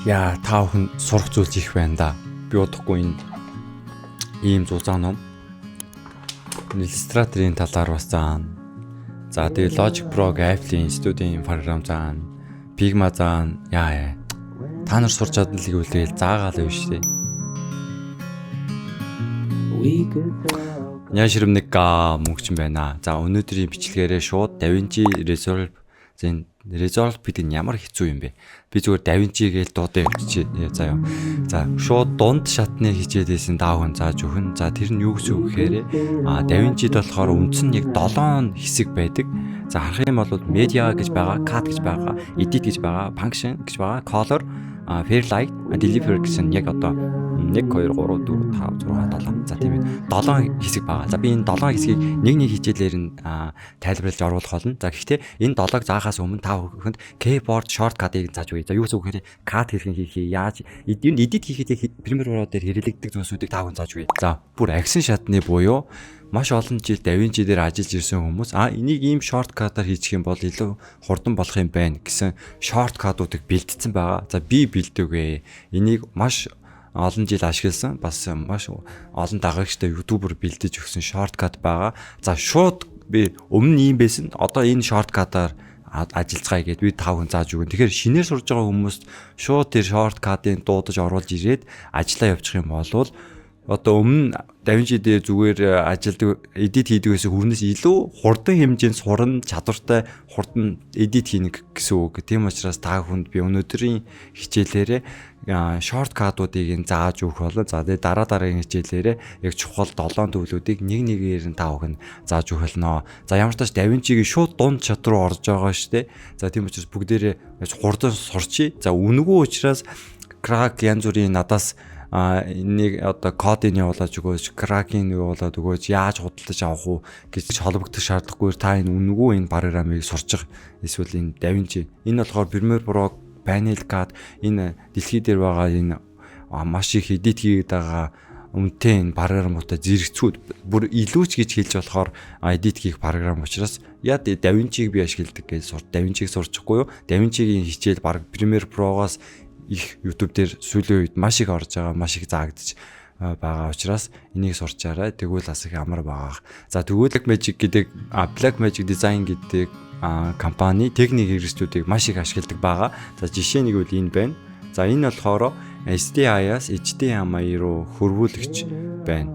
Яа, та бүхэн сурах зүйлс их байна да. Би удахгүй энэ ийм зузаан ном Illustrator-ийн талаар бас заана. За тэгээ Logic Pro-г Apple-ийн студийн програм заана. Figma заана. Яа. Та нар сурч чадна л гэвэл заагаал явж штэ. Яширмника мөнгөч юм байна. За өнөөдрийн бичлэгээрээ шууд DaVinci Resolve Resolve бид ямар хэцүү юм бэ? Би зүгээр DaVinci гээл дуудаа явчих заяа. За шууд дунд шатны хичээлээсээ даавхан зааж өгнө. За тэр нь юу гэсэн үг гэхээр DaVinci-д болохоор үндсэн нэг 7 хэсэг байдаг. За харах юм бол media гэж байгаа, cut гэж байгаа, edit гэж байгаа, function гэж байгаа, color, fairlight, deliver гэсэн яг одоо 1 2 3 4 5 6 7 за тийм ээ 7 хэсэг байгаа. За би энэ 7 хэсгийг нэг хичээлээр нь тайлбарлаж оруулах болно. За гэхдээ энэ 7-ыг заахаас өмнө та бүхэнд keyboard shortcut-ыг зааж өгье. За юу гэсэн үг гэхээр cut хэрхэн хийх, яаж энэ edit хийхэд Premiere Pro дээр хэрэглэгддэг зүйлсүүдийг та бүхэн зааж өгье. За бүр action shot-ны буюу маш олон жил DaVinci дээр ажиллаж ирсэн хүмүүс энийг ийм shortcut-аар хийчих юм бол илүү хурдан болох юм байна гэсэн shortcut-уудыг бэлдсэн байгаа. За би бэлдээгүй. Энийг маш олон жил ашигласан бас маш олон дагагчтай YouTuber бэлдэж өгсөн shortcut байгаа. За шууд би өмнө ийм байсан. Одоо энэ shortcut-аар ажиллацгаая гэдээ би 5 хүн зааж өгөн. Тэгэхээр шинээр сурж байгаа хүмүүст шууд тэр shortcut-ыг дуудаж оруулж ирээд ажиллаа явуучих юм бол одоо өмнө DaVinci дээр зүгээр ажилдаг edit хийдэг байсан хүнээс илүү хурдан хэмжээнд сурна чадвартай хурдан edit хийнэ гэсэн үг. Тийм учраас та хүнд би өнөөдрийн хичээлээрээ shortcut-уудыг зааж өгөх болоо. За тэгээ дараагийн хичээлээрээ яг чухал 7 төлөвлүүдийг нэгээр нь та бүхэн зааж өгөх болно. За ямар ч тач DaVinci-гийн шууд дунд чат руу орж байгаа шүү дээ. За тийм учраас бүгдээрээ хурдан сурчий. За үнэгүй учраас crack янз бүрийн надаас энийг одоо кодыг явуулаад өгөөч, кракинг явуулаад өгөөч, яаж худалдаж авах уу гэж холбогдох шаардлагагүй. Та энэ үнэгүй энэ програмыг сурчих. Эсвэл энэ DaVinci. Энэ болохоор Premiere Pro, Final Cut энэ дэлхий дээр байгаа энэ маш их edit хийгээд байгаа үнэтэй энэ програмуудаа зэрэгцүүд бүр илүүч гэж хэлж болохоор edit хийх програм учраас яа DaVinci-г би ашигладаг гэж DaVinci-г сурчихгүй юу? DaVinci-гийн хичээл баг Premiere Pro-гоос их YouTube дээр сүүлийн үед маш их орж байгаа, маш их заагдаж байгаа учраас энийг сурчаарай. Тэгвэл бас их амар байгаа. За тэгвэл Blackmagic гэдэг Blackmagic Design гэдэг компани техник хэрэгслүүдийг маш их ашигладаг байгаа. За жишээ нэг үл энэ байна. За энэ болохоор SDI-аас HDMI руу хөрвүүлэгч байна.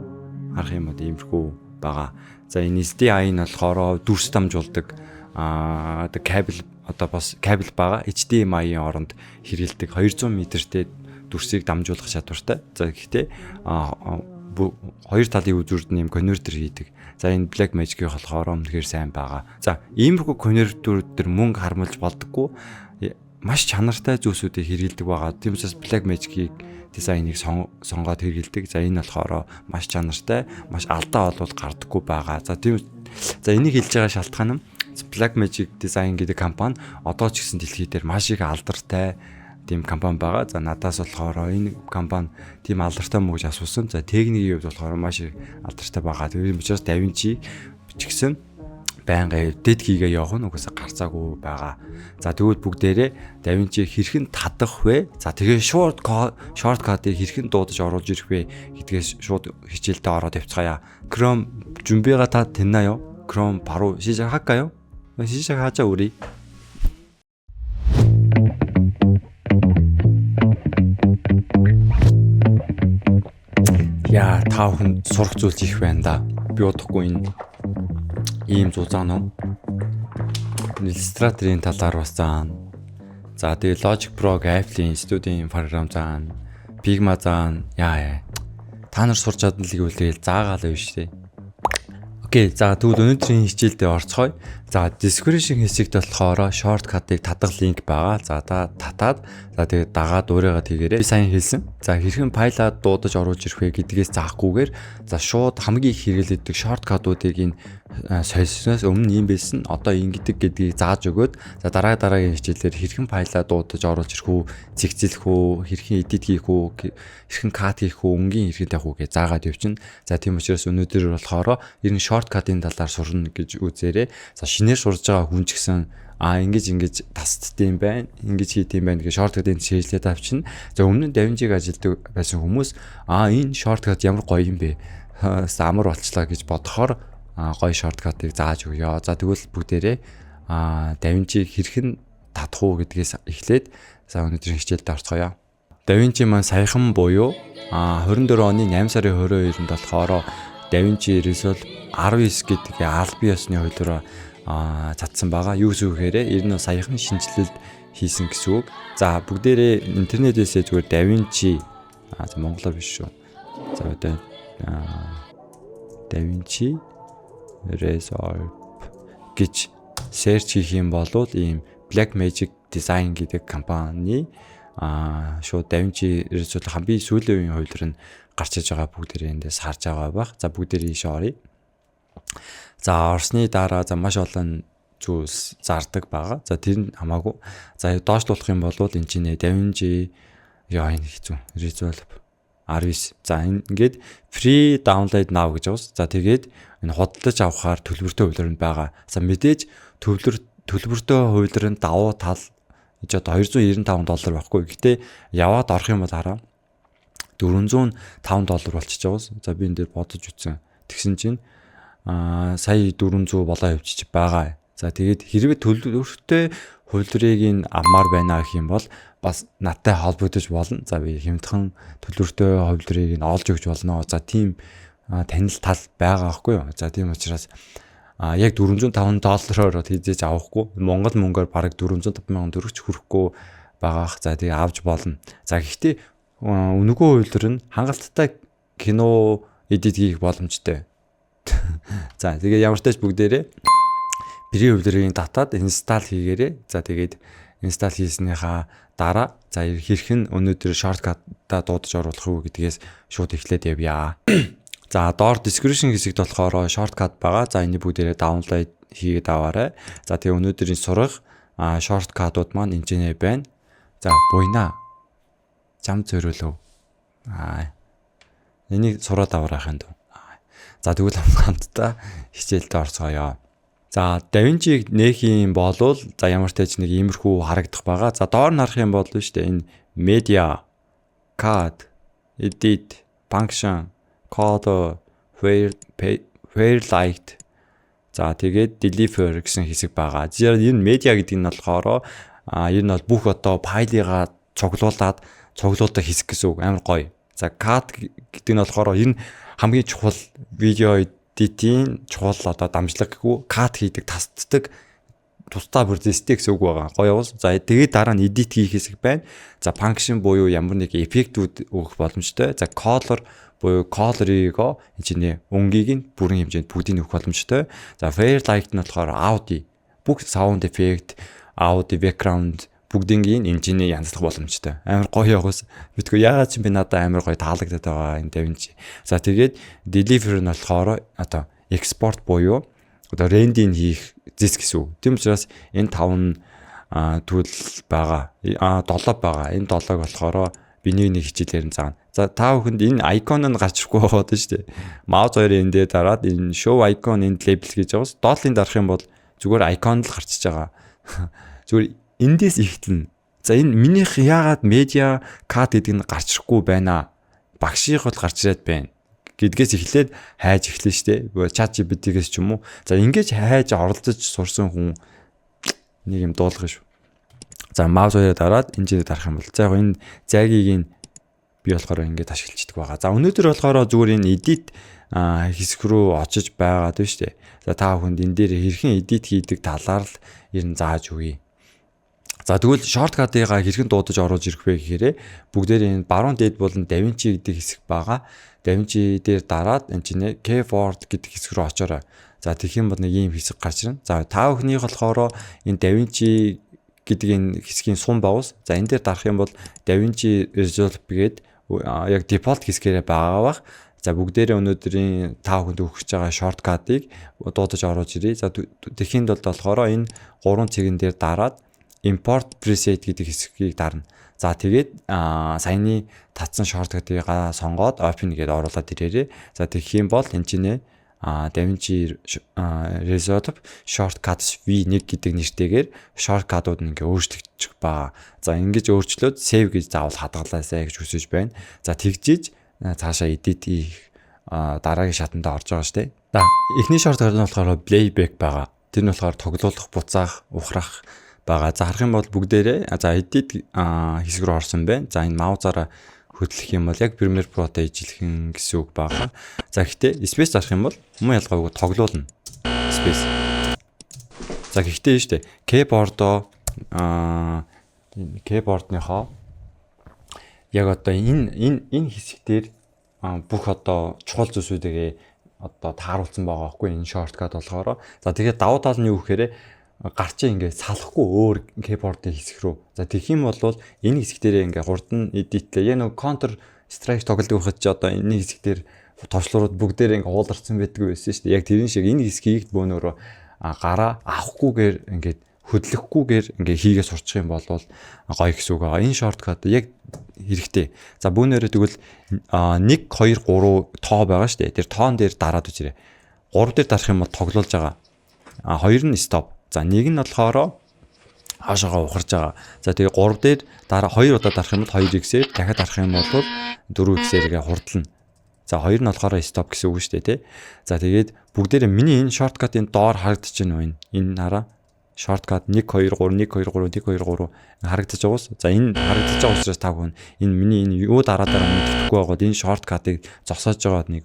Харах юм бол иймэрхүү байгаа. За энэ SDI нь болохоор дүрс дамжуулдаг одоо кабель одоо бас кабель байгаа HDMI-ийн оронд хэрэгэлдэг 200 м-тэй дүрсийг дамжуулах чадвартай. За гэхдээ хоёр талын үзүүрд нэм конвертер хийдэг. За энэ Blackmagic-ийн болохоор үнэхээр сайн байгаа. За иймэрхүү конвертерүүд төр мөнгө хармалж болдоггүй маш чанартай зүйлсүүдийг хэрэгэлдэг байгаа. Тийм учраас Blackmagic-ийг дизайныг сонгоод хэрэгэлдэг. За энэ болохоор маш чанартай, маш алдаа олвол гардаггүй байгаа. За тийм за энийг хэлж байгаа шалтгаан нь Blackmagic Design гэдэг компани одоо ч гэсэн дэлхий дээр маш их алдартай тийм компани байгаа. За надаас болохоор энэ компани тийм алдартай мөн гэж асуусан. За техникийн хувьд болохоор маш их алдартай байгаа. Тийм учраас DaVinci ч гэсэн байнгын дэд хийгээ явах нь угаасаа гарцаагүй байгаа. За тэгвэл бүгдээрээ DaVinci хэрхэн татах вэ? За тэгээ shortcut-ыг хэрхэн дуудаж оруулж ирэх вэ гэдгээс шууд хичээлдээ ороод явцгаая. Chrome 준비가 다 됐나요? 그럼 바로 시작할까요? 시작하자 우리. 야, та бүхэн сурах зүйлс их байна да. Би удахгүй энэ ийм зузаан ном Illustrator-ийн талаар бас заана. За тэгээ Logic Pro-г Apple-ийн студийн програм заана. Figma заана. Яа. Та нар сурч чадна л гэвэл заагаал явж штэ. Окей, за тэгвэл өнөөдрийн хичээлдээ орцгоё. За description хэсэгт болохоор shortcut-ыг татах линк байгаа. За та татаад за тэгээд дагаад өөрийгөө тэгээрэй. Би сайн хэлсэн. За хэрхэн файлаа дуудаж оруулж ирэх вэ гэдгээс заахгүйгээр за шууд хамгийн их хэрэглэдэг shortcut-уудыг энэ сольсноос өмнө юм байсан. Одоо ингэдэг гэдгийг зааж өгөөд за дараагийн хичээлээр хэрхэн файлаа дуудаж оруулж ирэх үү, зэгцэлэх үү, хэрхэн edit хийх үү, хэрхэн cut хийх үү, өнгийн хэрхэн тавих үү гэж заагаад явчихна. За тийм учраас өнөөдөр болохоор энэ shortcut-ын талаар сурна гэж үзээрэй. За шинээр сурж байгаа хүн ч гэсэн ингэж тасдсан юм байна. Ингэж хийд юм байна гэж shortcut-ийн шийдлээд авчна. За өмнө нь DaVinci-г ажилладаг байсан хүмүүс энэ shortcut ямар гоё юм бэ? Амар болчлаа гэж бодохоор гоё shortcut-ыг зааж өгье. За тэгвэл бүгдээрээ DaVinci хэрхэн татах уу гэдгээс эхлээд за өнөөдрийн хичээлд орцгоё. DaVinci маань саяхан буюу 24 оны 8 сарын 22-нд болохоор DaVinci Resolve 19 гэдэг албан ёсны хуулиараа цацсан байгаа. Юу гэхээр ер нь саяхан шинжилэлт хийсэн гэсэн үг. За бүгдээрээ интернетээсээ зүгээр DaVinci монголоор биш шүү. За одоо DaVinci Resolve гэж search хийх юм бол ийм Blackmagic Design гэдэг компани шууд DaVinci Resolve хамгийн сүүлийн үеийн хуулиар нь гарч иж байгаа бүгдээрээ эндээс харж байгаа байх. За бүгдээрээ ийшээ оръё. За орсны дараа маш олон зүйлс зардаг байгаа. За тэр нь хамаагүй. За доошлуулах юм бол энэ чинь DaVinci энэ хэцүү Resolve 19. За ингээд free download now гэж байна. За тэгээд энэ худалдаж авахаар төлбөртэй хуулиар нь байгаа. За мэдээж төлбөртэй хуулиар нь давуу тал одоо $295 байхгүй. Гэхдээ яваад орох юм бол хараа $405 болчихж байгаа. За би энэ дээр бодож үзсэн. Тэгсэн чинь сая 400 болоо явчих байгаа. За тэгээд хэрвээ төлбөртэй хуулирыг авмаар байна гэх юм бол бас надтай холбогдож болно. За би хямдхан төлбөртэй хуулирыг олж өгч болно. За тийм танил тал байгаа байхгүй юу? За тийм учраас яг $405-оор хийжээж авахгүй. Монгол мөнгөөр бараг $450,000 төгрөг хүрэхгүй байгаах. За тэгээ авч болно. За гэхдээ үнэгүй хуулир нь хангалттай кино эдит хийх боломжтой. За тэгээ ямар ч тач бүгдээрээ free хуулирыг татаад install хийгээрэй. За тэгээд install хийснийхаа дараа за хэрхэн өнөөдөр shortcut-а дуудаж оруулах уу гэдгээс шууд эхлээд явъя. За доор description хэсэгт болохоор shortcut байгаа. За энийг бүгдээрээ download хийгээд аваарай. За тэгээ өнөөдрийн сурах shortcut-ууд маань энэ байна. За буйна. Зам зөриөлөө. Энийг сураад аваарай ханд. За тэгвэл хамтдаа хичээлдээ орцгоё. За DaVinci нээх юм болвол за ямар ч тач нэг иймэрхүү харагдах байгаа. За доор нь харах юм бол шүү дээ энэ media, cut, edit, function, code, fairlight. За тэгээд deliver гэсэн хэсэг байгаа. Энэ media гэдэг нь болохоор ер нь бол бүх одоо файлыгаа цуглуулад цуглуулдаг хэсэг гэсэн үг. Амар гоё. За cut гэдэг нь болохоор энэ хамгийн чухал видео эдитийн чухал одоо дамжлаг гэхүү cut хийдэг тасддаг тусдаа процесстэй гэсэн үг байгаа. Гоё уус. За тэгээд дараа нь edit хийх хэсэг байна. За function буюу ямар нэг эффектүүд өгөх боломжтой. За color буюу color-ыг энэ өнгийг нь бүрэн хэмжээнд бүгдийг өгөх боломжтой. За fairlight нь болохоор audio бүх sound effect, audio background бүгдийг энэ янзлах боломжтой. Амар гоё яваас. Мэдгүй яагаад ч би надад амар гоё таалагдаад байгаа энэ DaVinci. За тэгээд deliver нь болохоор одоо export буюу одоо рендинг хийх зэс гэсэн үг. Тийм учраас энэ 5 төлөв байгаа. 7 байгаа. Энэ 7-г болохоор би нэг хичээлээр нь заана. За та бүхэнд энэ icon нь гарч ирэхгүй байгаад шүү дээ. Mouse хоёрын энэ дээр дараад энэ show icon энэ label гэж байгаас доотлын дарах юм бол зүгээр icon л гарчиж байгаа. Зүгээр эндээс ихтэн. За энэ минийх яагаад media cut гэдэг нь гарч ирэхгүй байна. Багших бол гарч ирээд байна. Гэдгээс эхлээд хайж эхлэн штэ. ChatGPT-гээс ч юм уу. За ингэж хайж оролцож сурсан хүн нэг юм дуулах шүү. За mouse хоёроо дараад энэ дарах юм бол за яг энэ зайгийг би болохоор ингэж ашиглаждаг байгаа. За өнөөдөр болохоор зүгээр энэ edit хэсэг рүү очиж байгаад байна шүү дээ. За та бүхэнд энэ дээр хэрхэн edit хийдэг талаар л ер нь зааж өгье. За тэгвэл shortcut-ыг хэрхэн дуудаж оруулж ирэх вэ гэхээр бүгдээр энэ баруун дээд болон DaVinci гэдэг хэсэг байгаа. DaVinci дээр дараад энэ чинь keyboard гэдэг хэсэг рүү очоорой. За тэгэх юм бол нэг ийм хэсэг гарч ирнэ. За та бүхнийх болохоор энэ DaVinci гэдэг энэ хэсгийн сум бавс. За энэ дээр дарах юм бол DaVinci Resolve гэдэг яг default хэсгээрээ байгаа бах. За бүгдээрээ өнөөдрийн та бүхэнд өгч байгаа shortcut-ыг дуудаж оруулж ирье. За тэхийн тулд болохоор энэ гурван цэгэн дээр дараад import preset гэдэг хэсгийг дарна. За тэгээд саяны татсан shortcut-ыг сонгоод open гэдээ оруулаад ирээрээ. За тэгэх юм бол энэ чинь DaVinci Resolve Shortcuts V1 гэдэг нэртэйгээр shortcut-ууд нь ингээ өөрчлөгдөж байгаа. За ингэж өөрчлөөд save гэж заавал хадгалаасай гэж хүсэж байна. За тэгжиж цаашаа edit хийх дараагийн шатанда орж байгаа шүү дээ. За эхний shortcut нь болохоор playback байгаа. Тэр нь болохоор тоглуулах, буцаах, ухрах байгаа. За харах юм бол бүгдээрээ за edit хэсэг рүү орсон байна. За энэ маузаараа хөдлөх юм бол яг Premiere Pro-тай ижилхэн гэсэн үг байгаа. За гэхдээ space зарах юм бол муу ялгаагүй тоглуулна. Space. За гэхдээ нь шүү дээ. Keyboard-ныхоо яг одоо энэ хэсэгтэр бүх одоо чухал зүйлсүүдээ одоо тааруулсан байгаа байхгүй энэ shortcut болохоор. За тэгээд давуу тал нь юу гэхээр гарч ингээд салахгүй өөр keyboard-ийн хэсэг рүү. За тэгэх юм бол энэ хэсэгтэрээ ингээд хурд нь эдитлээ. Яг нэг counter strike тоглодог байхад ч одоо энэ хэсэгтэр товчлуурууд бүгдээрээ ингээд ууларсан байдаг байсан шүү дээ. Яг тэрэн шиг энэ хэсгийг бөөнөрөө гараа авахгүйгээр ингээд хөдлөхгүйгээр ингээд хийгээ сурчих юм бол гоё гэсэн үг байгаа. Энэ shortcut яг хэрэгтэй. За бөөнөрөө тэгвэл 1 2 3 тоо байгаа шүү дээ. Тэр тоон дээр дараад үзээрэй. 3 дээр дарах юм бол тоглуулж байгаа. 2 нь stop. За нэг нь болохоор хаашаага ухарж байгаа. За тэгээ 3 дээр дараа 2 удаа дарах юм бол 2x-ээр дахиад дарах юм бол 4x-ээргээ хурдлна. За 2 нь болохоор stop гэсэн үг шүү дээ тий. За тэгээд бүгдээрээ миний энэ shortcut-ын доор харагдаж байна уу? Энэ хараа. Shortcut 1 2 3 1 2 3 1 2 3 харагдаж байгаа ус. За энэ харагдаж байгаа учраас та бүхэн энэ миний энэ юу дараа мэддэхгүй байгаад энэ shortcut-ыг зогсоож байгаа нэг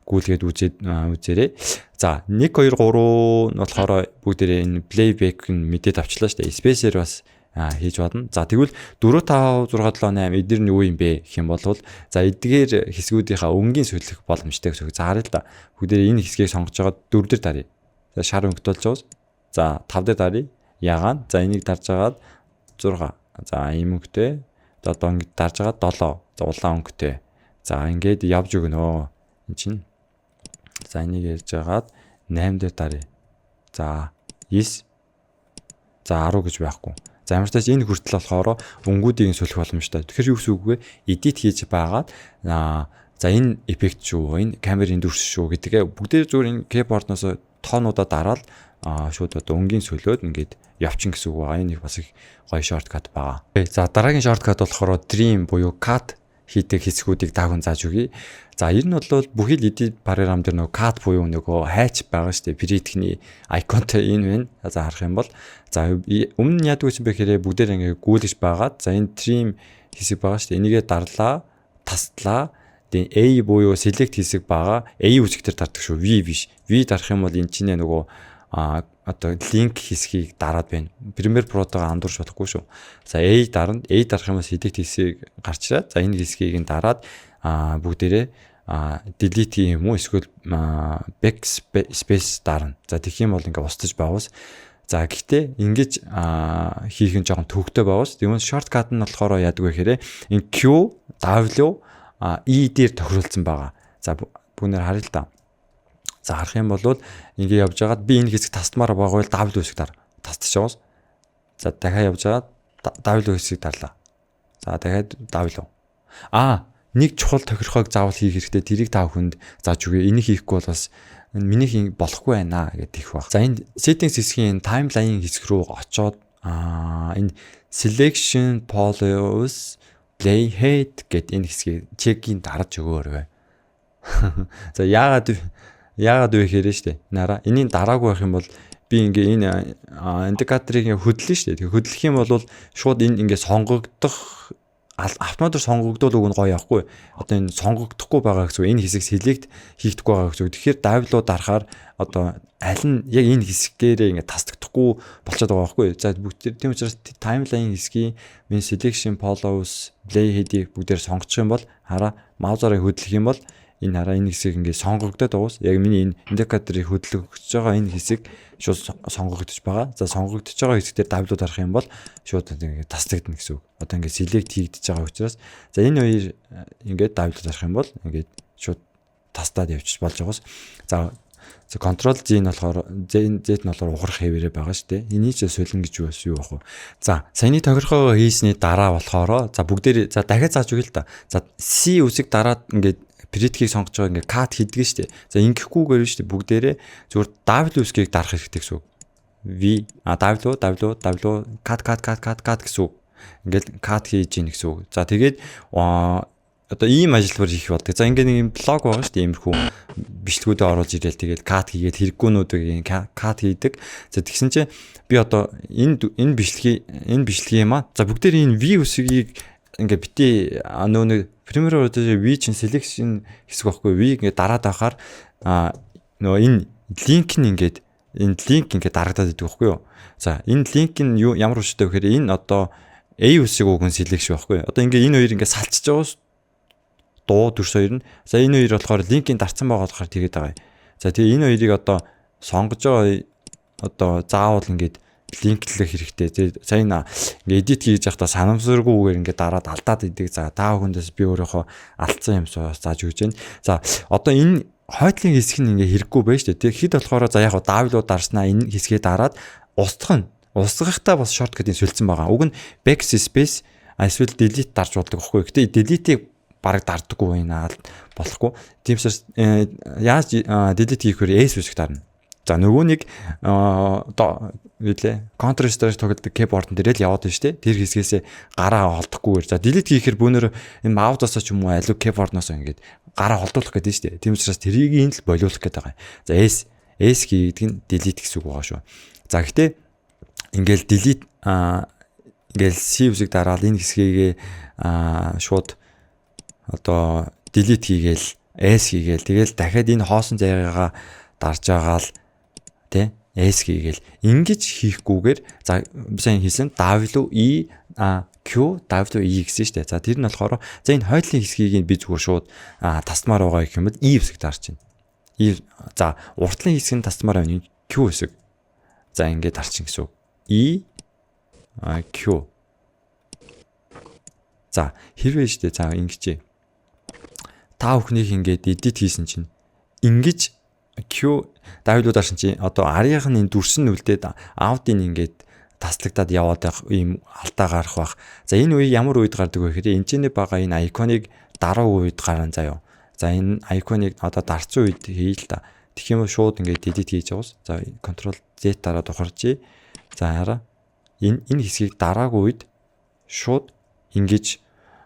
гүйлгээд үзээрэй. За 1 2 3 нь болохоор бүгдээрээ энэ playback нь мэдээд авчлаа шүү дээ. Space-ээр бас хийж badна. За тэгвэл 4 5 6 7 8 эдгээр нь юу юм бэ гэх юм бол за эдгээр хэсгүүдийнхаа өнгийн сүлэх боломжтой гэсэн үг. За харъя л да. Бүгдээрээ энэ хэсгийг сонгож байгаа 4 дээр даръя. За шар өнгөтөлж байгаа. За 5 дээр даръя. Ягаан. За энийг дарж агаад 6. За ийм өнгөтэй. Одоо ингэ дарж агаад 7. За улаан өнгөтэй. За ингээд явж өгнө. Энд чинь. За энийг ярьж агаад 8 дээр даръя. За 9. За 10 гэж байхгүй. За ямар ч тач энэ хүртэл болохоор өнгүүдийн сүлэх боломжтой. Тэгэхээр юу гэсэн үг вэ? Edit хийж байгаад за энэ эффект шүү, энэ камерын дүрс шүү гэдгээ бүгдээ зүгээр энэ keyboard-ноос тоонуудаа дараад шууд одоо өнгийн сүлөөд ингээд явчин гэсэн үг байгаа. Энэ их бас их гоё shortcut байгаа. За дараагийн shortcut болохоор trim буюу cut хийдэг хэсгүүдийг дагван зааж өгье. За ер нь бол бүхий л edit програм дээр нөгөө cut буюу нөгөө хайч байгаа шүү дээ. Print-ний icon-тай энэ байна. За харах юм бол за өмнө нь яадаг гэсэн бэ гэхээр бүгдээр ингээд гүйлгэж байгаад за энэ trim хэсэг байгаа шүү дээ. Энийгээ дарлаа, тастлаа. Тэгээ A буюу select хэсэг байгаа. A үсгээр дардаг шүү. V биш. V дарах юм бол энэ чинь нөгөө одоо link хэсгийг дараад байна. Premiere Pro-тойгоо андуурч болохгүй шүү. За A дарна. A дарах юм бол select хэсгийг гарч ираад за энэ хэсгийг нь дараад бүгдээрээ delete юм уу эсвэл backspace дарна. За тэгэх юм бол ингээ устж байгаас. За гэхдээ ингэж хийх нь жоохон төвөгтэй байгаас. Тэгвэл shortcut нь болохоор яадаг вэ гэхээр энэ Q, W, E дээр тохиролцсон байгаа. За бүгнээр харъя л да. За харах юм бол ингээ явж байгаад би энэ хэсэг тастмаар байгаа бол W хэсэг тастаж байгаас. За дахиад явж байгаад W хэсгийг дарлаа. За дахиад W. Нэг чухал тохирохыг заавал хийх хэрэгтэй. Тэрийг та бүхэнд зааж өгье. Энийг хийхгүй бол бас миний болохгүй байна гэдэг их баг. За энэ settings хэсгийн timeline хэсэг рүү очоод энэ selection polls playhead гэдэг энэ хэсгийг чекийн дараж өгөөрэй. За яагаад вэ гэхээр штэ. Нараа энийн дараагүй байх юм бол би ингээ энэ индикаторыг хөдлөн штэ. Тэгээ хөдлөх юм бол шууд энэ ингээ сонгогдох автоматар сонгогдвол үг нь гоё явахгүй. Одоо энэ сонгогдохгүй байгаа гэсэн энэ хэсэг select хийгдэхгүй байгаа гэсэн. Тэгэхээр W дарахаар одоо аль нь яг энэ хэсгээрээ ингээ тасдагдахгүй болчиход байгаа байхгүй. За бүгд тийм учраас timeline хэсгийн min selection follows play head-ийг бүгдээр сонгочих юм бол хараа маузаараа хөдлөх юм бол энэ хараа энэ хэсэг ингээ сонгогдоод байгаас яг миний энэ индикаторыг хөдлөж байгаа энэ хэсэг шууд сонгогдож байгаа. За сонгогдож байгаа хэсгээр W дарах юм бол шууд ингээ тасдагдана гэсэн үг. Одоо ингээ select хийгдэж байгаа учраас за энэ хоёр ингээ W дарах юм бол ингээ шууд тастаад явчих болж байгаас. За control Z нь болохоор Z нь болохоор ухрах хэвээрээ байгаа шүү дээ. Энийг ч солино гэж юу бах вэ? За саяны тохирхоо хийсний дараа болохоор за бүгдээр за дахиад зааж өгье л да. За C үсэг дараад ингээд Pretkийг сонгож байгаа ингээ cut хийдэг шүү дээ. За ингэхгүйгээр шүү дээ. Бүгдээрээ зүгээр W үсгийг дарах хэрэгтэй гэсэн үг. V W cut гэсэн үг. Ингээл cut хийж ийн гэсэн үг. За тэгээд одоо ийм ажилбар хийх болдог. За ингээ нэг юм блог байгаа шүү дээ. Иймэрхүү бичлэгүүдэд оруулж ирээл тэгээд cut хийгээд хэрэггүйнүүдийг cut хийдэг. За тэгсэн чинь би одоо энэ бичлэгийн маа. За бүгдээр энэ V үсгийг ингээ бити нөө Premiere Pro V чинь selection хэсэг байхгүй. V ингээ дараад байхаар нөө энэ линк нь ингээд энэ линк ингээ дарагдаад идэг байхгүй юу. За энэ линк нь ямар хүчтэй вэ гэхээр энэ одоо A үсэг уг нь selection байхгүй. Одоо ингээ энэ хоёр ингээ салчиж байгаас дуу дүрс хоёр нь. За энэ хоёр болохоор линкийн дарцсан байгаа болохоор тэгээд байгаа. За тэгээ энэ хоёрыг одоо сонгож байгаа одоо заавал ингээд линклэх хэрэгтэй. Сайн ингээ эдит хийж явахдаа санамсаргүйгээр ингээ дараад алдаад идэг. За та бүхэндээс би өөрийнхөө алдсан юмсаа зааж өгч байна. За одоо энэ хойтлын хэсэг нь ингээ хэрэггүй байж тээ. Тэг хэд болохоор за яг W дарснаа энэ хэсгээ дараад устгахтаа бас шорткатыг сүлцсэн байгаа. Уг нь backspace эсвэл delete дарж болдог байхгүй. Гэтэ delete-ийг бараг дардаггүй байна болохгүй. Тиймээс яаж delete хийхээр S үсэг дарна. За нөгөө нэг Ctrl Star тоглодог keyboard дээр л яваад байна шүү дээ. Тэр хэсгээс гараа холдохгүйгээр. За delete хийхээр бүүнөр энэ маусаас ч юм уу аливаа keyboard-ноос ингээд гараа холдуулах гэдэг шүү дээ. Тийм учраас тэрийг нь л болиулах гэдэг байгаа. За S гэдэг нь delete гэсэн үг байгаа шүү. За гэхдээ ингээл delete ингээл C үсэг дараал энэ хэсгийг шууд одоо delete хийгээл S хийгээл тэгэл дахиад энэ хоосон зайгаа дарж байгаа л тий S хийгээл ингэж хийхгүйгээр за би сайн хийсэн W E Q W E гэсэн шүү дээ. За тэр нь болохоор за энэ хойдлын хэсгийг би зүгээр шууд тасмаар байгаа гэх юм бол E хэсэг дарж байна. E за уртлын хэсгийг тасмаар байна Q хэсэг. За ингэ дарчин гэсэн үг. E Q. За хэрвээ шүү дээ. За ингэж та бүхнийг ингээд edit хийсэн чинь ингэж Q W дарсан чинь одоо арийнх нь энэ дүрсэн үлдээд аудын ингээд таслагдаад яваад байх ийм алдаа гарах бах. За энэ үе ямар үед гардаг вэ гэхээр энэчнээ байгаа энэ айконыг даруу үед гарна заяа. За энэ айконыг одоо дарцсан үед хийе л та. Тэгэх юм шууд ингээд edit хийж байгаас. За Ctrl Z дараад ухарчи. За хараа энэ хэсгийг дараагүй үед шууд ингэж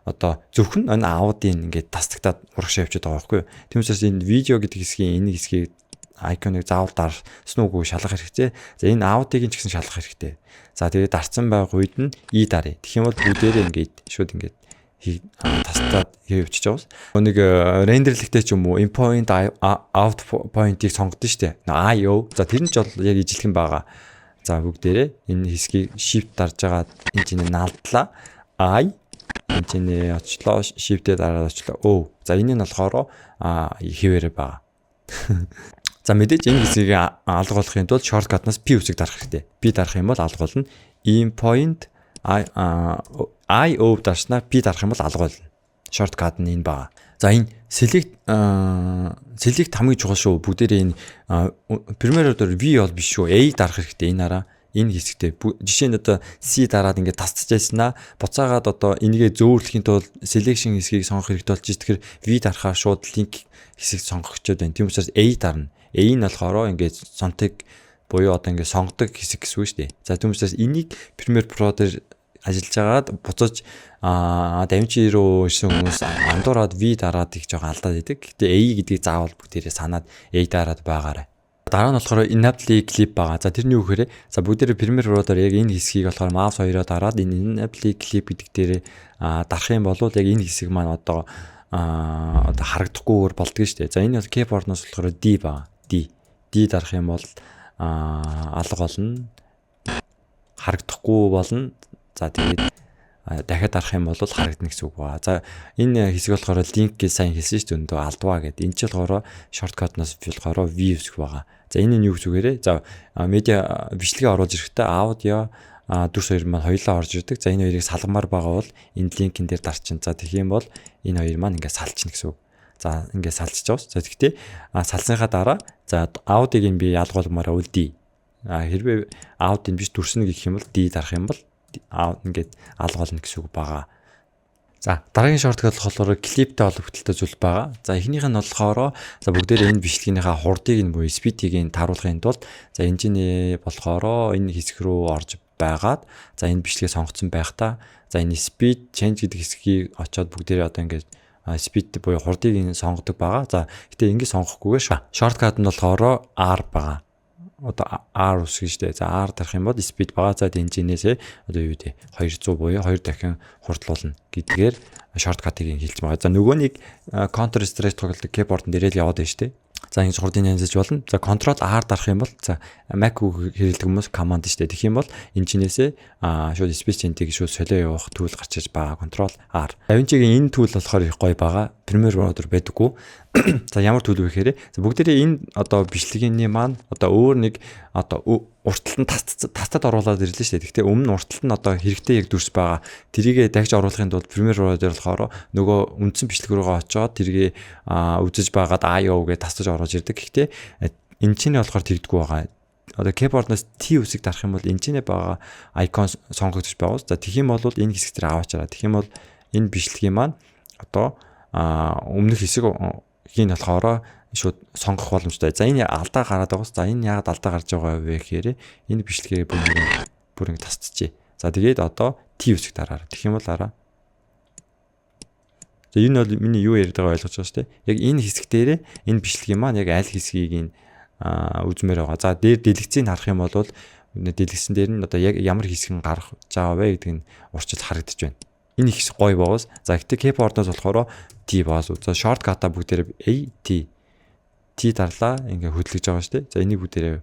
одоо зөвхөн энэ аудын ингээд тасдагтаад урагшаа явчихад байгаа байхгүй юу. Тиймээс энэ видео гэдэг хэсгийн энэ хэсгийг айконыг заавал дарсан уугүй шалгах хэрэгтэй. За энэ аудыг ч гэсэн шалгах хэрэгтэй. За тэгээд дарсан байх үед нь E даръя. Тэгэх юм бол бүгдээрээ ингээд шууд ингээд тастаад явчихж байгаас. Нэг рендерлэгтэй ч юм уу in-point out point-ийг сонгодсон шүү дээ. IO. За тэр нь ч бол яг ижилхэн байгаа. За бүгдээрээ энэ хэсгийг shift дарж байгаа энэ чинь наалдлаа. I энэ чинь очлоо shift-ээр дараад очлоо. Оо. За энэ нь болохоор хэвээрээ байгаа. За мэдээж энэ хэсгийг алгуулахын тулд shortcut-наас P үсэг дарах хэрэгтэй. P дарах юм бол алгуулна. In-point IO дарснаа P дарах юм бол алгуулна. Shortcut нь энэ байгаа. За энэ select хамгийн чухал шүү. Бүгдээрээ энэ Premiere дээр V бол биш шүү. A дарах хэрэгтэй энэ араа. Энэ хэсэгтээ жишээ нь одоо C дараад ингээд тасцж байснаа буцаагаад одоо энийгээ зөөвөрлөхийн тулд selection хэсгийг сонгох хэрэгтэй болж тэгэхээр V дарахаар шууд link хэсэг сонгогчод байна. Тийм учраас A дарна. A нь болохоор ингээд сонтыг буюу одоо ингээд сонгодог хэсэг гэсэн үг шүү дээ. За тийм учраас энийг Premiere Pro дээр ажиллаж агаад буцаж DaVinci руу ирсэн хүмүүс андуураад V дараад их жоохон алдаад идэг. Гэтэ A гэдгийг заавал бүгдээрээ санаад A дараад байгаарай. Дараа нь болохоор enable clip байгаа. За тэрний үг хэрэг. За бүгдээрээ Premiere Pro дээр яг энэ хэсгийг болохоор mouse хоёроо дараад энэ enable clip гэдэг дээрээ дарах юм бол яг энэ хэсэг маань одоо харагдахгүйгээр болдгоо шүү дээ. За энэ бол keyboard-ноос болохоор D байгаа. D дарах юм бол алга болно. Харагдахгүй болно. За тэгээд дахиад дарах юм бол харагдана гэсэн үг ба. За энэ хэсэг болохоор link гэж сайн хэлсэн шүү дээ. Өндөө алдваа гэдэг. Энэ ч болохоор shortcut-ноос болохоор V хэсэг байгаа. За энэ нь юу гэж үгээрээ? За медиа бичлэгээ оруулж ирэхдээ аудио дүрс хоёр маань хоёулаа орж ирдэг. За энэ хоёрыг салгамаар байгаа бол энэ линкэн дээр дарчин. За тэгэх юм бол энэ хоёр маань ингээд салчна гэсэн үг. За ингээд салчиж байгаа. За тэгтээ салсныхаа дараа за аудиг нь би ялгуулмаар үлдээ. Хэрвээ аудиг биш дүрснэ гэх юм бол D дарах юм бол ингээд алгуулна гэсэн үг байгаа. За дараагийн шорткат болохоор клиптэй холбогдолтой зүйл байгаа. За эхнийх нь болохоор за бүгдээр энэ бичлэгийнхаа хурдыг нь буюу speed-ийг нь тааруулахын тулд за энэний болохоор энэ хэсэг рүү орж байгаад за энэ бичлэгээ сонгоцсон байхдаа за энэ speed change гэдэг хэсгийг очиод бүгдээрээ одоо ингээд speed буюу хурдыг нь сонгодог байгаа. За гэтээ ингэ сонгохгүйгээр шорткат нь болохоор R байгаа. Одоо R үсгэн штэ. За R дарах юм бол speed байгаа. За энэчнээсээ одоо юу вэ? 200 буюу 2 дахин хурдлуулна гэдгээр шорткатыг хэлж байгаа. За нөгөө нэг counter strike тоглолт keyboard дээр л яваад байна штэ. За ингэж хурдын янзж болно. За control R дарах юм бол за Mac хэрэглэдэг хүмүүс command штэ. Тэгэх юм бол энэчнээсээ шууд space change-ийг шууд солио явуулах tool гарч иж байгаа. Control R. DaVinci-гийн энэ tool болохоор их гоё байгаа. Premiere Pro дээр байдаггүй. За ямар төлөв гэхээр бүгдээрээ энэ одоо бичлэгийн маань одоо өөр нэг одоо уртталт нь тастад оруулаад ирлээ шүү дээ. Гэхдээ өмнө уртталт нь одоо хэрэгтэй яг дүрс байгаа. Тэрийгэ дахиж оруулахын тулд Premiere Pro дээр болохоор нөгөө үндсэн бичлэг рүүгээ очоод тэргээ үзэж байгаад IO гэж тастаж оруулж ирдэг. Гэхдээ энэ чинь болохоор тэгдэггүй байгаа. Одоо keyboard-наас T үсэг дарах юм бол энэ чинь байгаа icon сонгогдож байгаа. За тэгэх юм бол энэ хэсэг дээр аваачаараа. Тэгэх юм бол энэ бичлэгийн маань одоо өмнөх хэсэг хийн болохоор шууд сонгох боломжтой. За энэ алдаа гараад байгаас. За энэ яагаад алдаа гарч байгаа вэ гэхээр энэ бичлэгээ бүр ингэ тасчихъя. За тэгээд одоо T үсэг дараарай. Тэгэх юм бол араа. За энэ бол миний юу яриад байгааг ойлгож байгаа шүү дээ. Яг энэ хэсэг дээрээ энэ бичлэгийн маань яг аль хэсгийг үзмээр байгаа. За дээр дэлгэцийг харах юм бол дэлгэцэн дээр нь одоо яг ямар хэсэг нь гарах жаа вэ гэдэг нь урчил харагдаж байна. Энэ их гоё боос. За гэхдээ keyboard-аас болохоор T боос. За shortcut-а бүгдээр A T дарлаа ингээ хөдлөж байгаа шүү дээ. За энийг бүгдээр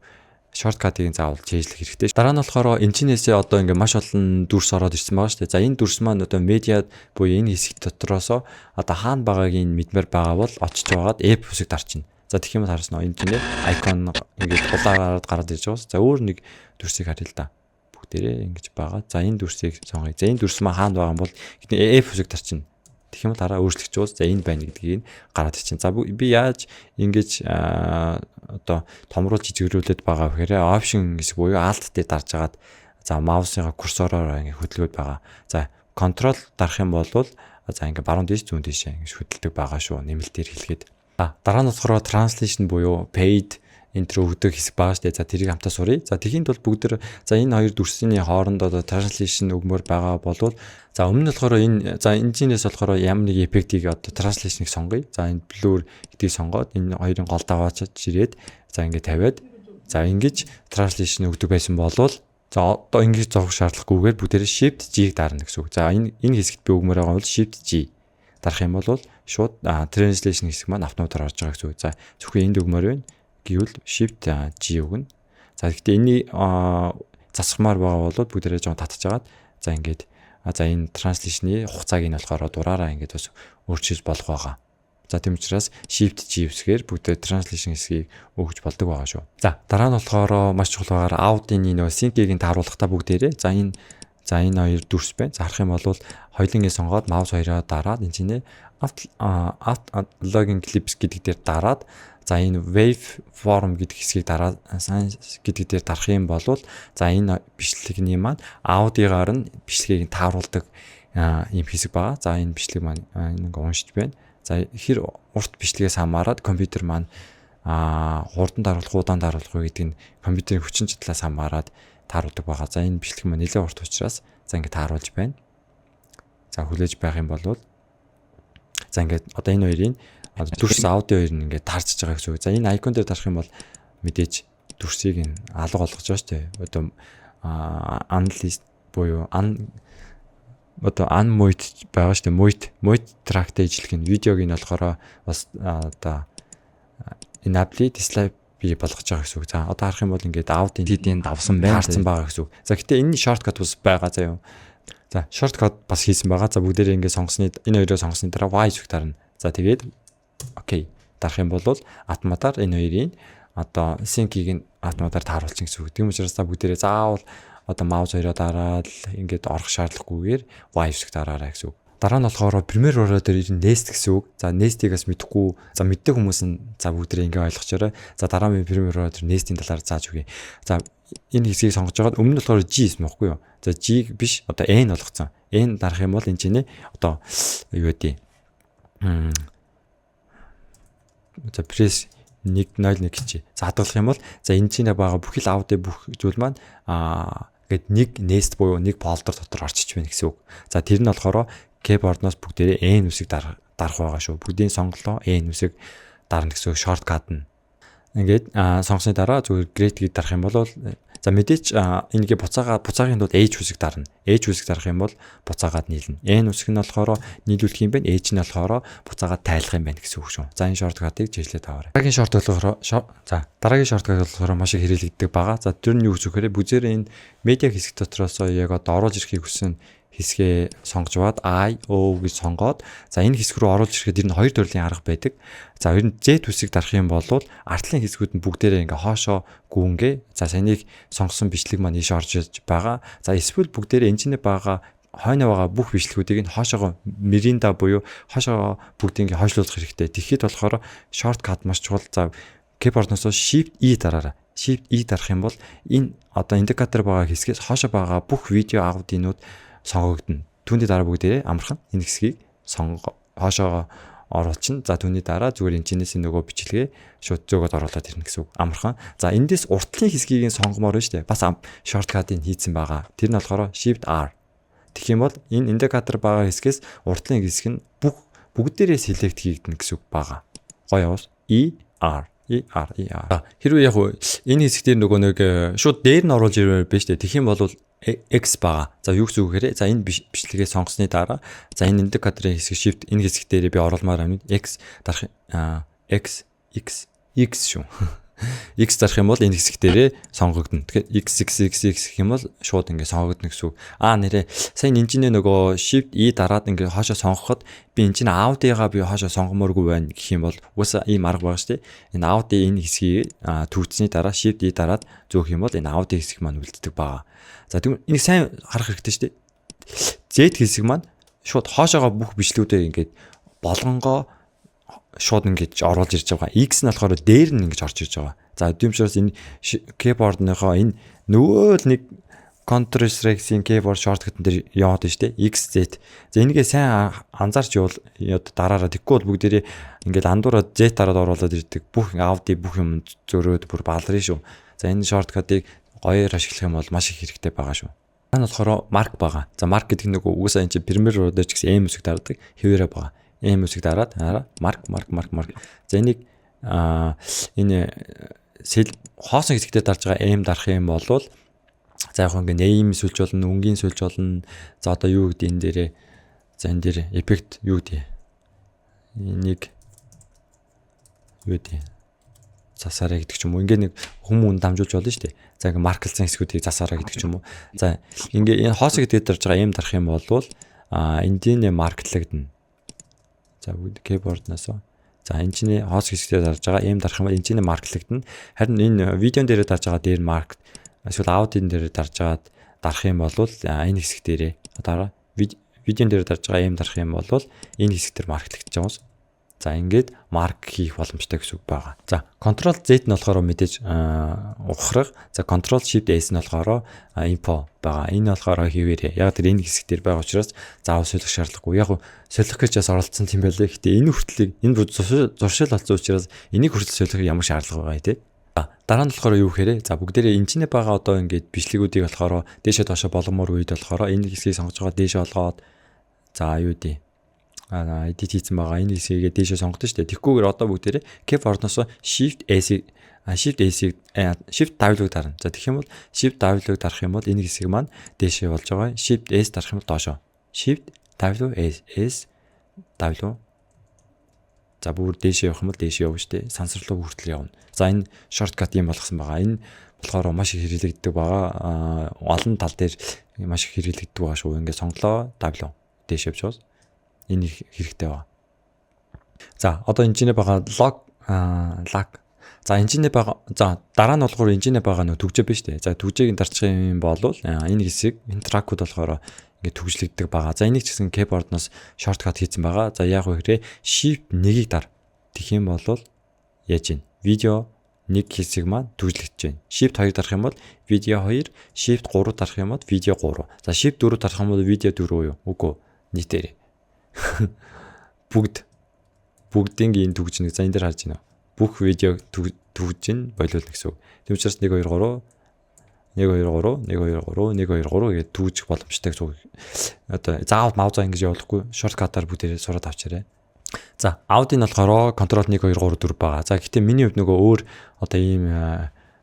shortcut-ыг заавал чэйжлэх хэрэгтэй. Дараа нь болохоор энэчнээсээ одоо ингээ маш олон дүрс ороод ирсэн байгаа шүү дээ. За энэ дүрс маань одоо media буюу энэ хэсэг дотроос одоо хаана байгааг нь мэдмээр байгаа бол очиж байгаад F хэсэг дарчихна. За тэгэх юм харсан нь энэ чинь icon ингээ дулаагаад гараад ирж байгаа. За өөр нэг дүрсийг харъя л да. Бүгдээрээ ингэж байгаа. За энэ дүрсийг сонгоё. За энэ дүрс маань хаана байгаа юм бол F хэсэг дарчихна. Тэгэх юм дараа өөрчлөгч уус за энэ байна гэдгийг гараад ирчин. За би яаж ингэж одоо томруулж жижигрүүлээд байгаа вэ гэхээр option хэсэг буюу alt дээр дарж агаад за маусынхаа курсороор ингэ хөдөлгөөд байгаа. За control дарах юм бол за ингэ баруун дэш зүүн дэш ингэ хөдөлдөг байгаа шүү. Нэмэлтээр хэлгээд. Дараа нь болохоор translation буюу paid intro өгдөг хэсэг байгаа шүү дээ. За тэрийг хамтаа суръя. За тэхийн тул бүгд за энэ хоёр дүрсний хооронд одоо translation өгмөр байгаа болвол за өмнө нь болохоор энэ за энэчнээс болохоор ямар нэг эффектийг одоо translation-ыг сонгоё. За энэ blur гэдгийг сонгоод энэ хоёрын гол даваачиж ирээд за ингэ тавиад за ингэж translation өгдөг байсан болвол за одоо ингэж зовх шаардлагагүйгээр бүгдээрээ shift G-г дарна гэсэн үг. За энэ хэсэгт би өгмөр байгаа бол shift G дарах юм бол шууд translation хэсэг маань автоматар орж байгаа гэсэн үг. За зөвхөн энд өгмөр байна гэвэл shift G өгнө. За гэхдээ энийг засахмаар байгаа бол бүгдээрээ жоо татчихагаад за ингээд за энэ translation-ы хугацааг нь болохоор дураараа ингээд бас өөрчилж болох байгаа. За тийм учраас shift G үсгээр бүгдээ translation хэсгийг өгч болдог байгаа шүү. За дараа нь болохоор маш чухал байгаагаар аудийн нөө sync-ийг нь тааруулахдаа бүгдээрээ за энэ хоёр дүрс байна. За харах юм бол хоёулынгээ сонгоод маус хоёроо дараад энэ чинь login clips гэдэг дээр дараад за энэ wave form гэдэг хэсгийг дараад гэдэг дээр дарах юм бол за энэ бичлэгний маань аудигаар нь бичлэгийг тааруулдаг юм хэсэг байгаа. За энэ бичлэг маань ингээ уншиж байна. За хэр урт бичлэгээс хамаарат компьютер маань хурдан даруулах, удаан даруулах гэдэг нь компьютерийн хүчин чадлаас хамаарат тааруулдаг байгаа. За энэ бичлэг маань нэлээд урт учраас за ингээ тааруулж байна. За хүлээж байх юм бол за ингээ одоо энэ хоёрын дүрс аудио хоёр нь ингээ таарчж байгаа гэсэн үг. За энэ icon дээр дарах юм бол мэдээж дүрсийг нь алга болгож байгаа шүү дээ. Одоо analyst буюу одоо unmute байгаа шүү дээ. Mute track-тэй ижилэх нь видеог нь болохоор бас одоо enable display би болгож байгаа гэсэн үг. За одоо харах юм бол ингээд аудио TD-ийн давсан байна. Таарсан байгаа гэсэн үг. За гэтээ энэ shortcut бас байгаа заа юу. За shortcut бас хийсэн байгаа. За бүгдээрээ ингээд сонгосны энэ хоёроо сонгосны дараа Y зүг тарна. За тэгээд окей дарах юм бол автоматар энэ хоёрын одоо sync-ийг нь автоматар тааруулчих гэсэн үг. Тийм учраас та бүгдээрээ заавал одоо маус хоёроо дараад ингээд орох шаардлагагүйгээр Y хэсэг дараарай гэсэн үг. дараа нь болохоор Premiere Pro дээр ирнэ Nest гэсэн үг. За Nest-ийг бас мэдэхгүй, за мэддэг хүмүүс нь за бүгдээ ингээ ойлгочоорой. За дараа нь Premiere Pro дээр Nest-ийн талаар зааж өгье. За энэ хэсгийг сонгож байгаад өмнө нь болохоор G юм баггүй юу? За G биш одоо N болгоцсон. N дарах юм бол энэ чинь одоо юу гэдэг за press 101 гэж. За хадгалах юм бол за энэ чинь байгаа бүх л аудио бүх зүйл маань гээд нэг nest буюу нэг folder дотор орчиж байна гэсэн үг. За тэр нь болохоор keyboard-ноос бүгдээрээ N үсэг дарах байгаа шүү. Бүгдийн сонголоо N үсэг дарна гэсэн shortcut нь. Ингээд сонгосны дараа зүгээр great-ийг дарах юм бол за мэдээч энэгээ буцаагийн тулд H үсэг дарна. H үсэг дарах юм бол буцаагаад нийлнэ. N үсэг нь болохоор нийлүүлэх юм байна. H нь болохоор буцаагаад тайлах юм байна гэсэн үг шүү. За энэ shortcut-ыг жиглээд аваарай. Дараагийн shortcut болохоор маш их хэрэглэгддэг байгаа. За тэр нь юу гэж вэхээр бүзээр энэ media хэсэг дотроос яг одоо оруулж ирэхийг хүсэн хэсгээ сонгож баад I O гэж сонгоод за энэ хэсэг рүү оруулж ирэхэд энэ хоёр төрлийн арга байдаг. За ер нь Z үсэг дарах юм бол артлын хэсгүүд нь бүгдээрээ ингээ хоошоо гүүнгээ. За санийг сонгосон бичлэг маань ийш орж иж байгаа. За эсвэл бүгдээрээ энэчнээ байгаа хойно байгаа бүх бичлэгүүдийг нь хоошоогоо Mirinda буюу хоошоо бүгдийг ингээ хойшлуулах хэрэгтэй. Тэгэхэд болохоор shortcut маш чухал. За keyboard-ноос Shift E дараарай. Shift E дарах юм бол энэ одоо индикатор байгаа хэсгээс хоошоо байгаа бүх видео аудионууд сонгогдно. Түүний дараа бүгдээ амархан энэ хэсгийг хоошоо оруулчихна. За түүний дараа зүгээр энэчнээс нөгөө бичлэгээ шууд зөөгөөд оруулаад ирнэ гэсэн үг. Амархан. За эндээс уртлын хэсгийг сонгомоор шүү дээ. Бас shortcut-ыг хийцэн байгаа. Тэр нь болохоор Shift R. Тэгэх юм бол энэ индикатор байгаа хэсгээс уртлын хэсэг нь бүгдээрээ select хийгдэнэ гэсэн үг байгаа. Гоё яваас E R. Хэрвээ яг энэ хэсэг дээр нөгөө нэг шууд дээр нь оруулж ирвэл биш дээ. Тэгэх юм бол X байгаа. За юу гэсэн үг гэхээр за энэ бичлэгээ сонгосны дараа за энэ индикаторын хэсэг shift энэ хэсэг дээр би оруулмаар байна. X дарах X шүү. X дарах юм бол энэ хэсэг дээрээ сонгогдно. Тэгэхээр X гэх юм бол шууд ингэ сонгогдно гэсэн үг. Нэрээ сайн энэчнээ нөгөө shift E дараад ингэ хоошоо сонгоход би энэчнээ аудигаа би хоошоо сонгомооргүй байна гэх юм бол угаасаа ийм арга байгаа шүү дээ. Энэ аудио энэ хэсгийг төвчсөний дараа shift E дараад зөөх юм бол энэ аудио хэсэг маань үлддэг байгаа. За тэгвэл энийг сайн харах хэрэгтэй шүү дээ. Z хэсэг маань шууд хоошоогоо бүх бичлэгүүдээ ингээд болгонгоо шууд ингэж оруулж ирж байгаа. X нь болохоор дээр нь ингэж орж ирж байгаа. За дэмжээс энэ keyboard-ныхоо энэ нөгөө л нэг Counter-Strike-ийн keyboard shortcut дээр яваад байна шүү дээ. X Z. За энийгээ сайн анзаарч дараараа тэггүй бол бүгдээрээ ингээд андуураа Z дараад оруулаад ирдэг. Бүх аудио бүх юм зөрөөд бүр баларна шүү. За энэ shortcut-ыг гоёор ашиглах юм бол маш их хэрэгтэй байгаа шүү. Энэ болохоор mark байгаа. За mark гэдэг нэг угаасаа энэ Premiere Pro дээр ч гэсэн M үсэг дараадаг хэвээрээ байгаа. M үсэг дараад mark. За энийг энэ хоосон хэсэгтээ дарж байгаа M дарах юм бол за яг ингээ name сүлж болно, өнгийн сүлж болно. За одоо юу гэдэг энэ дээрээ за энэ дээр effect юу гэдэг. Энийг юу гэдэг. Засаараа гэдэг ч юм уу. Ингээ нэг хүмүүн дамжуулж болно шүү дээ. За ингээ марклсан хэсгүүдийг засаараа гэдэг ч юм уу. За ингээ энэ хоосоо гэдэг дарж байгаа M дарах юм бол эндийн марклагдана. За бүгд keyboard-наас. За энэ чинь хоос хэсгээр дарж байгаа M дарах юм бол энэ чинь марклагдана. Харин энэ видеон дээр дарж байгаа дээр марк эсвэл аудион дээр дарж байгаад дарах юм бол энэ хэсэг дээрээ дараа видеон дээр дарж байгаа M дарах юм бол энэ хэсэг дээр марклагдаж байгаа юм. За ингээд марк хийх боломжтой гэсэн үг байгаа. За Ctrl Z нь болохоор мэдээж ухрах. За Ctrl Shift S нь болохоор info байгаа. Энэ болохоор хийвэрээ. Яг тэр энэ хэсэг дээр байгаа учраас заавал солих шаардлагагүй. Яг солих гэж бас оролцсон тийм байлээ. Гэтэ энэ хүртлийг энэ зуршил болсон учраас энийг хүртэл солих ямар шаардлага байгаа тий. Дараа нь болохоор юу гэхээр за бүгдээрээ энэчнээ байгаа одоо ингээд бичлэгүүдийг болохоор дээшээ доошоо болгомоор үед болохоор энэ хэсгийг сонгож байгаа дээшээ олгоод за юу дээ edit хийсэн байгаа энэ хэсгийг дээшээ сонгодог шүү дээ. Тэгхгүйгээр одоо бүгдээрээ keyboard-ноос Shift W-г дарна. За тэгэх юм бол Shift W-г дарах юм бол энэ хэсэг маань дээшээ болж байгаа. Shift S дарах юм бол доошоо. Shift W S W. За бүр дээшээ явах юм бол дээшээ явна шүү дээ. Сансарлуу хүртэл явна. За энэ shortcut юм болгосон байгаа. Энэ болохоор маш их хэрэглэгддэг байгаа. Олон тал дээр маш их хэрэглэгддэг байгаа шүү. Ингээд сонглоо W дээшээ явж байгаа. Энэ хэрэгтэй байна. За одоо энэчнээ байгаа log. За энэчнээ байгаа. За дараа нь болохоор энэчнээ байгаа нөө төгжөө биш үү? За төгжээг нь дарчих юм бол энэ хэсэг энэ track-ууд болохоор ингээд түгжлэгддэг байгаа. За энийг ч гэсэн keyboard-ноос shortcut хийсэн байгаа. За яг үгээрээ shift 1-ийг дар. Тэгэх юм бол яаж ийн? Видео 1 хэсэг маань түгжлэгдэж байна. Shift 2 дарах юм бол видео 2, shift 3 дарах юм бол видео 3. За shift 4 дарах юм бол видео 4 уу? Үгүй. Нийтээр. Бүгдийн энэ түгжнэг. За энэ дээр харж байна. Бүх видео түгжин болиулна гэсэн үг. Тийм учраас 1 2 3 1 2 3 1 2 3 1 2 3 гэдэг түгжих боломжтой гэсэн үг. Одоо заавал маузаа ингэж явуулахгүй шорткатаар бүгдээрээ сураад авчаарай. За аудийн болохоор контрол 1 2 3 4 байгаа. За гэхдээ миний хувьд нөгөө өөр одоо ийм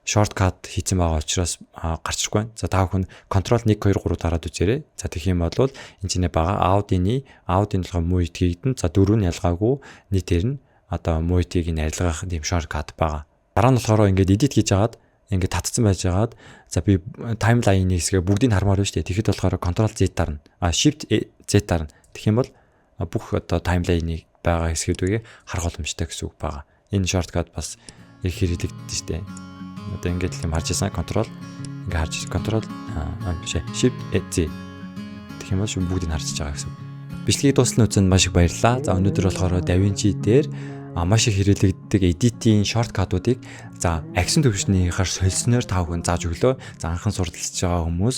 шорткат хийсэн байгаа учраас гарчихгүй байна. За та бүхэн контрол 1 2 3 дараад үзээрэй. За тэгэх юм бол энэ чинь байгаа аудийн толгой муу хийгдэн. За 4 нь ялгаагүй нийтээр нь одоо муйтыг нь арилгах тийм шорткат байгаа. Дараа нь болохоор ингээд edit хийж агаад ингээд татцсан байж агаад за би таймлайны хэсгээ бүгдийг хармаар байна шүү дээ. Тэгэхэд болохоор control Z дарна. Shift Z дарна. Тэгэх юм бол бүх одоо таймлайны байгаа хэсгүүдээ харах боломжтой гэсэн үг байгаа. Энэ шорткат бас их хэрэглэгддэг шүү дээ. Одоо ингээд л юм харж ирсэн control ингээд харж control shift Z. Тэгэх юм бол бүгдийг харж байгаа гэсэн үг. Бичлэгийг дуусны үзэнд маш их баярлалаа. За өнөөдөр болохоор DaVinci дээр маш их хэрэглэгддэг эдитийн шорткатуудыг за агшин төвшнийхаар солисноор та бүхэн зааж өглөө. За анхан сурталчилж байгаа хүмүүс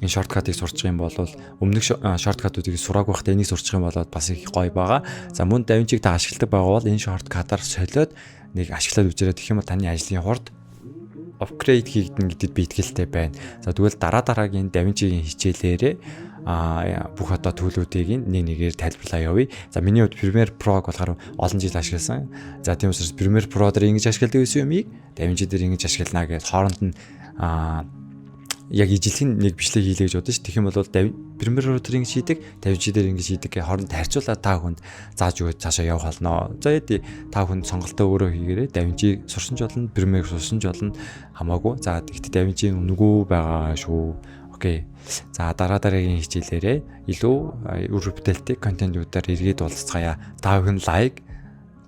энэ шорткатыг сурчих юм бол өмнөх шорткатуудыг сураагүй байхдаа энийг сурчих юм бол бас их гоё байгаа. За мөн DaVinci-г та ашигладаг байгаа бол энэ шорткатаар солиод нэг ашиглаад үзээрэй. Тэгэх юм бол таны ажлын хурд апгрейд хийгдэн гэдэгт би итгэлтэй байна. За тэгвэл дараагийн DaVinci-гийн хичээлээрээ бүх одоо төлөвүүдийг нэгээр тайлбарлаа явъя. За миний хувьд Premiere Pro-г болохоор олон жил ашигласан. За тийм учраас Premiere Pro дээр ингэж ашигладаг гэсэн юмыг DaVinci дээр ингэж ашиглана гэж хооронд нь яг ижилхэн нэг бичлэг хийлээ гэж бодсон ш. Тэгэх юм бол Premiere Pro дээр ингэж хийдэг, DaVinci дээр ингэж хийдэг гэх хооронд харьцуулаад та хүнд зааж өгөөд цаашаа явах болно. За та хүнд сонголтоо өөрөө хийгээрэй. DaVinci сурсан ч болно, Premiere сурсан ч болно хамаагүй. За гэхдээ DaVinci нүгүү байгаа шүү. Окей. За дараагийн хичээлээрээ илүү үр бүтээлтэй контентуудаар эргээд уулзцаая. Та бүхэн лайк,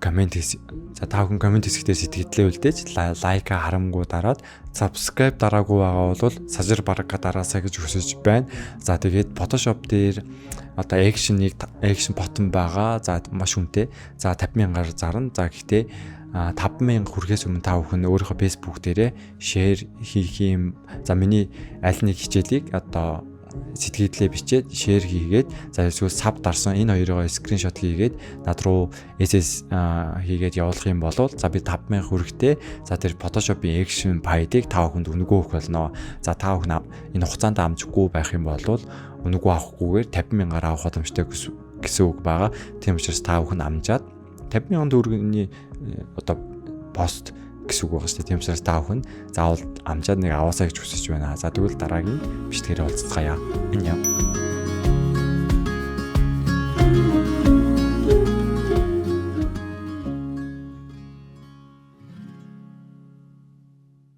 комент хийсэн. За та бүхэн комент хэсэгтээ сэтгэлдээ үлдээж лайка харамгүй дараад subscribe дараагүй байгаа бол сажир барага дараасаа гэж хүсэж байна. За тэгээд Photoshop дээр одоо action button байгаа. За маш үнэтэй. За 50,000-аар зарна. За гэхдээ 5,000 хүрэхээс өмнө та бүхэн өөрийнхөө Facebook дээрээ share хийх юм. За миний аль нэг хичээлийг одоо сэтгэлдээ бичээд share хийгээд за эсвэл sub дарсан энэ хоёроо скриншот хийгээд над руу SS хийгээд явуулах юм бол за би 5,000 хүрэхтэй за тэр Photoshop-ийн action file-ыг та бүхэнд үнэгүй өгөх болно. За та бүхэн энэ хугацаанд амжихгүй байх юм бол үнэгүй авахгүйгээр 50,000-аар авах боломжтой гэсэн үг байгаа. Тийм учраас та бүхэн амжаад 50,000 төгрөгийн одоо пост гэсэн үг байгаа шүү дээ. Тийм учраас та бүхэн заавал амжаад нэг аваасаа гэж хүсэж байна. За тэгвэл дараагийн бичлэгээр уулзцаая. Иньяа.